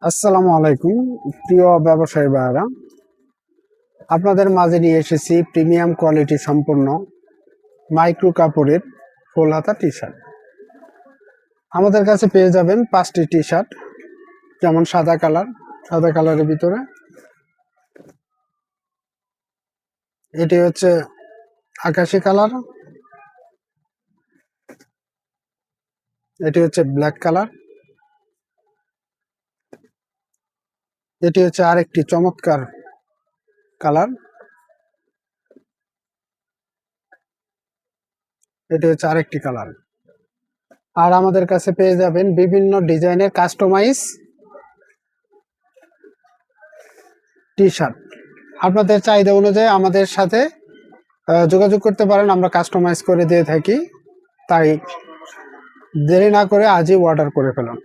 আসসালামু আলাইকুম প্রিয় ব্যবসায়ী ভাইরা, আপনাদের মাঝে নিয়ে এসেছি প্রিমিয়াম কোয়ালিটি সম্পন্ন মাইক্রো কাপড়ের ফুল হাতা টি শার্ট। আমাদের কাছে পেয়ে যাবেন 5টি টি শার্ট, যেমন সাদা কালারের ভিতরে এটি হচ্ছে আকাশি কালার, এটি হচ্ছে ব্ল্যাক কালার, এটি হচ্ছে আরেকটি চমৎকার কালার, এটি হচ্ছে আরেকটি কালার। আর আমাদের কাছে পেয়ে যাবেন বিভিন্ন ডিজাইনের কাস্টমাইজ টি শার্ট। আপনাদের চাহিদা অনুযায়ী আমাদের সাথে যোগাযোগ করতে পারেন, আমরা কাস্টমাইজ করে দিয়ে থাকি। তাই দেরি না করে আজই অর্ডার করে ফেলুন।